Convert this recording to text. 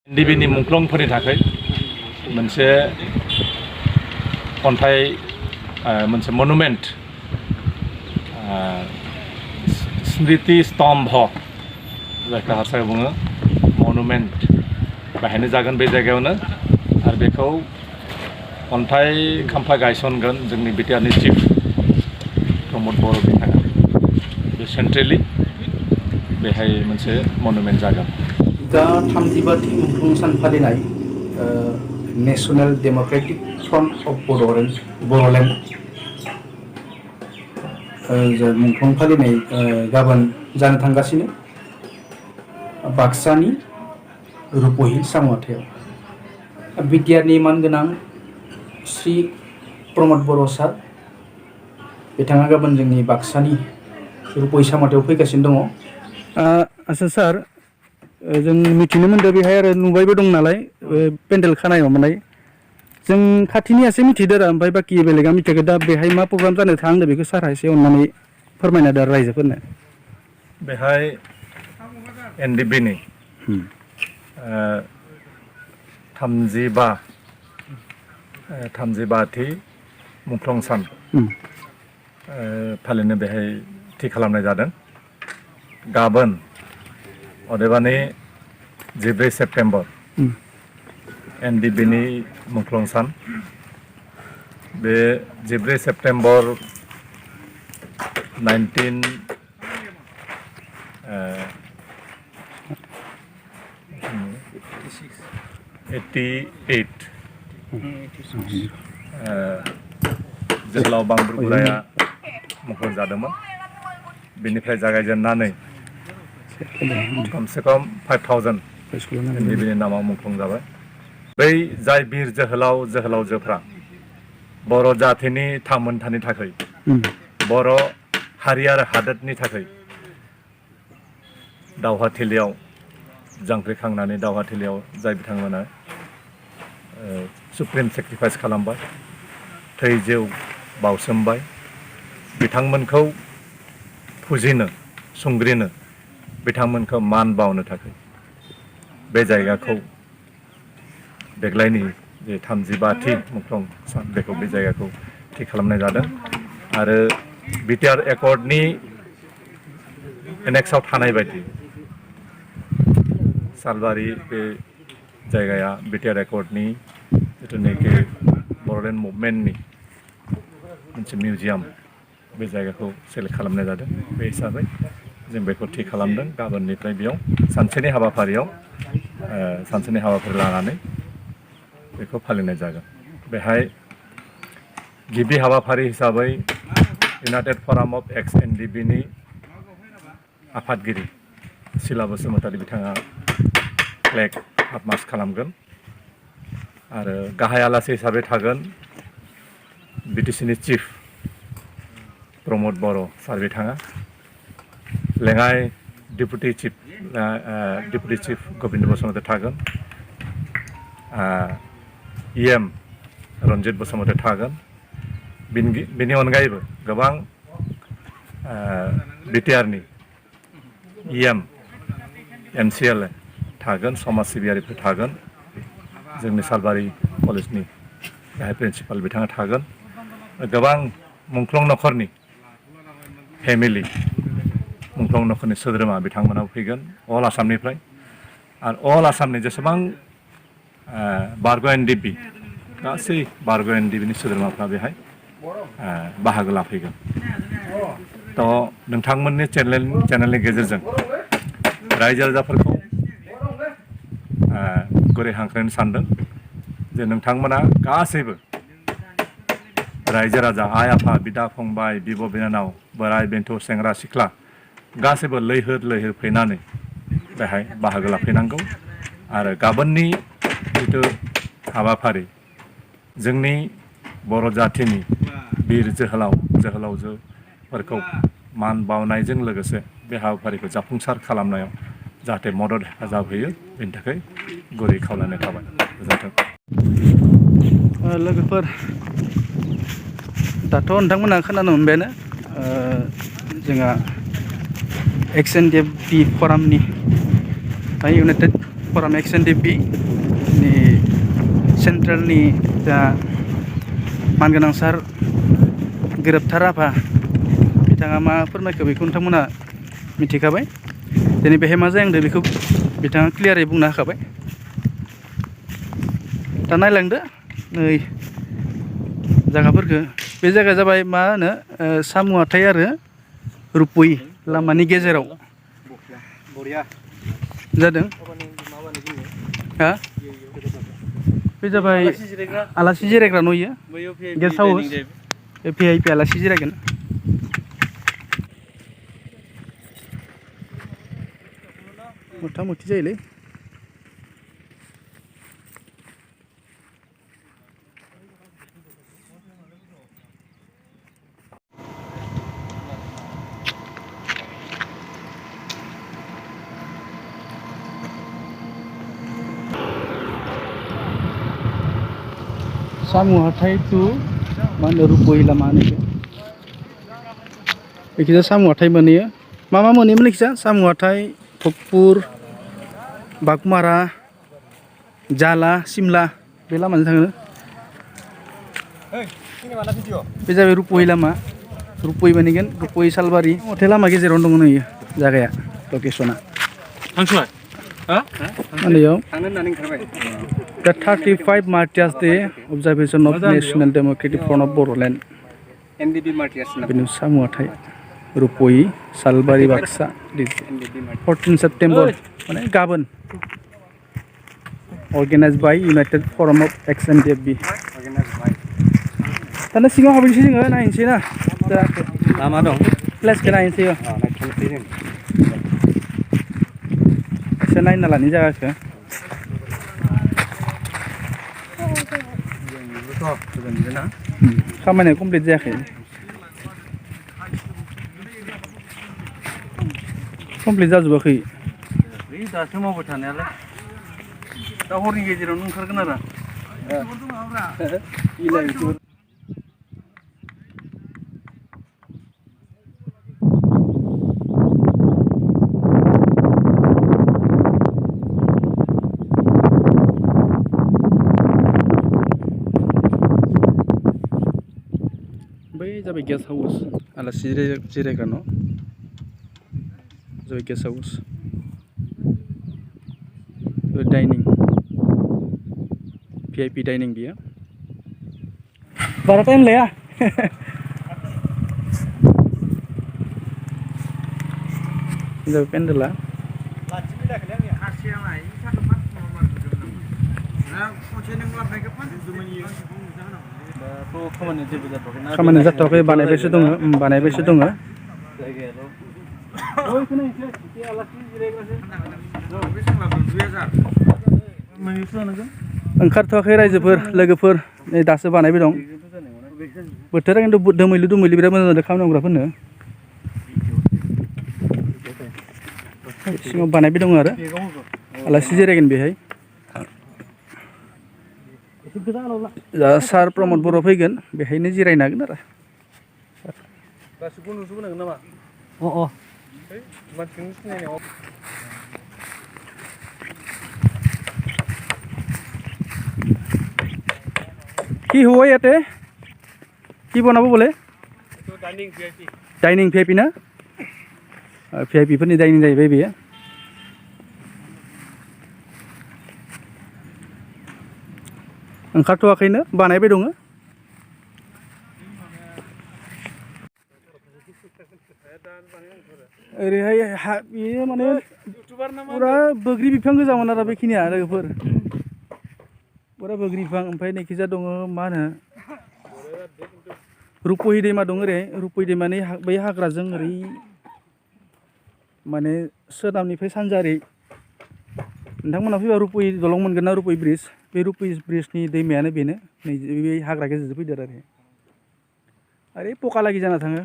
NDFB मुंख्लंफोरनि थाखाय मोनसे अन्थाइ मोनसे मनुमेन्ट स्मृति स्तम्भ जायखौ हारसायाव बुङो मनुमेन्ट बाहायनो जागोन बे जायगायावनो आरो बेखौ अन्थाइ खाम्फा गायसनगोन जोंनि बिटिआरनि चिफ प्रमद बर' बिथाङा बे सेन्ट्रेलि बेहाय मोनसे मनुमेन्ट जागोन दा 35थि मुंख्लं सान फालिनाय national democratic front of Bodoland मुंख्लं फालिनाय गाबोन जानो थांगासिनो बाक्सानि रुपहि साम'हाथायाव बिटिआरनि मानगोनां श्री प्रमद बर' सार बिथाङा गाबोन जोंनि बाक्सानि रुपहि साम'हाथायाव फैगासिनो दङ। आच्चा सार जों मिथिनो मोनदों बेहाय आरो नुबायबो दं नालाय पेन्डेल खानायाव माने जों खाथिनियासो मिथिदों आरो ओमफ्राय बाखि बेलेगा मिथियाखै दा बेहाय मा प्रग्राम जानो थांदों बेखौ सारहा एसे अननानै फोरमायना होदो रायजोफोरनो। बेहाय NDFBनि 35थि मुंख्लं सान फालिनो बेहाय थि खालामनाय जादों। गाबोन अदेबानि 14 सेप्तेम्बर NDFBनि मुंख्लं सान बे 14 सेप्तेम्बर 1988 जोहोलाव बांबुरगुराया मुंख्लं जादोंमोन बेनिफ्राय जागायजेननानै खमसे खम 5000 NDFBनि नामाव मुंख्लं जाबाय। बै जाय बिर जोहोलाव जोहोलावजोफ्रा बर' जाथिनि थामोनथानि थाखाय बर' हारि आरो हादोरनि थाखाय दावहाथिलियाव जांख्रिखांनानै दावहाथिलियाव जाय बिथांमोना सुप्रिम सेक्रिफाइस खालामबाय थै जिउ बावसोमबाय बिथांमोनखौ फुजिनो संग्रिनो बिथांमोनखौ मान बावनो थाखाय बे जायगाखौ देग्लायनि जे 35थि मुंख्लं सान बेखौ बे जायगाखौ थि खालामनाय जादों आरो बिटिआर एकर्डनि एनेक्सआव थानाय बायदि सालबारि बे जायगाया बिटिआर एकर्डनि जिथुनाखि बर'लेण्ड मुभमेन्टनि मोनसे मिउजियाम बे जायगाखौ सेलेक्ट खालामनाय जादों बे हिसाबै जों बेखौ थि खालामदों गाबोननिफ्राय बेयाव सानसेनि हाबाफारि लानानै बेखौ फालिनाय जागोन। बेहाय गिबि हाबाफारि हिसाबै इउनाइटेड फराम अफ एक्स NDFBनि आफादगिरि सिला बसुमतारी बिथाङा फ्लेग मार्च खालामगोन आरो गाहाय आलासि हिसाबै थागोन बिटिसिनि चिफ प्रमद बर' सार बिथाङा लेङाइ डिपुटि चिफ गबिन्द बसुमतारी थागोन EM रन्जित बसुमतारी थागोन बेनि अनगायैबो गोबां बिटिआरनि EM MCL थागोन समाज सिबियारिफोर थागोन जोंनि सालबारि कलेजनि गाहाय प्रिन्सिपाल बिथाङा थागोन गोबां मुंख्लं नखरनि फेमिलि मुंख्लं नखरनि सोद्रोमा बिथांमोनाबो फैगोन अल आसामनिफ्राय आरो अल आसामनि जेसेबां बारग' NDFB गासै बारग' NDFBनि सोद्रोमाफ्रा बेहाय बाहागो लाफैगोन। थ' नोंथांमोननि चेनेलनि गेजेरजों रायजो राजाफोरखौ गुरै हांख्रायनो सानदों जे नोंथांमोना गासैबो रायजो राजा आइ आफा बिदा फंबाय बिब' बिनानाव बोराइ बेन्थ' सेंग्रा सिख्ला गासैबो लैहोर फैनानै बेहाय बाहागो लाफैनांगौ आरो गाबोननि जिथु हाबाफारि जोंनि बर' जाथिनि बिर जोहोलावजोफोरखौ मान बावनायजों लोगोसे बे हाबाफारिखौ जाफुंसार खालामनायाव जाहाथे मदद हेफाजाब होयो बेनि थाखाय गुरै खावलायनाय थाबाय। गोजोन्थों। लोगोफोर दाथ' नोंथांमोनहा खोनानो मोनबायानो जोंहा NDFB फरामनि united from NDFB ni central नि जा मानगोनां सार गोरोबथा राभा बिथाङा मा फोरमायखो बेखौ नोंथांमोना मिथिखाबाय दिनै बेहाय मा जादों बेखौ बिथाङा क्लियारै बुंना होखाबाय दा नायलांदो नै जायगाफोरखौ बे जायगाया जाबाय मा होनो साम' हाथाइ आरो रुपहि लामानि गेजेराव जादों हा बे जाबाय आलासि जिरायग्रा न' इयो गेस्ट हाउस VIP आलासि जिरायगोन मथा मथि जायोलै साम' हाथाइ टु मा होनो रुपहि लामा होनो बेखिजा साम' हाथाइ मोनहैयो मा मोनहैयोमोन बेखिजा साम' हाथाइ भकपुर बागमारा जाला सिमला बे लामाजों थाङो बे जाबाय रुपहि लामा रुपहि मोनहैगोन रुपहि सालबारि हटेल लामा गेजेरावनो दङ नै जायगाया लकेसना The 35th martyrs day observation of National Democratic Front of Boroland NDFB martyrs बेनि साम' हाथाइ रुपहि सालबारि बाक्सा 14 September माने गाबोन organized by United Forum of NDFB दाना सिङाव हाबैनोसै जोङो नायनोसै ना लामा दं प्लेसखौ नायनोसै एसे नायना लानि जायगाखौ खामानिया कमप्लिट जायाखै कमप्लिट जाजोबाखै दासो मावबाय थानायालाय दा हरनि गेजेरावनो ओंखारगोन आरो बै जाबाय गेस्ट हाउस आलासि जिरायग्रा न' जाबाय guest house dining VIP dining बियो बारा टाइम लाया जाबाय पेन्डेला खामानि जाथ'वाखै बानायबायसो दङ ओंखारथ'वाखै रायजोफोर लोगोफोर नै दासो बानायबाय दं बोथोरा खिन्थु दोमैलु बिराद मोजां जादों खामानि मावग्राफोरनो सिङाव बानायबाय दङ आरो आलासि जिरायगोन बेहाय दा सार प्रमद बर' फैगोन बेहायनो जिरायनो हागोन आरो गासिबो नुजोबनांगोन नामा मानसिखौनो सिनायनायाव কি हुआ ইয়াতে কি বনাব বলে ডাইনিং VIP ना VIP फोरनि डाइनिं जाहैबाय बेयो ओंखारथ'वाखैनो बानायबाय दङ ओरैहाय बेयो माने पुरा बोग्रि बिफां गोजामोन आरो बेखिनिया लोगोफोर पुरा बोग्रि बिफां ओमफ्राय नैखिजा दङ मा होनो रुपहि दैमा दङ ओरै रुपहि दैमानि बै हाग्राजों ओरै माने सोनाबनिफ्राय सानजारै नोंथांमोना फैबा रुपहि दलं मोनगोन ना रुपहि ब्रिज बे रुपहि ब्रिजनि दैमायानो बेनो नै बे हाग्रा गेजेरजों फैदो आरो ओरै पकालागि जाना थाङो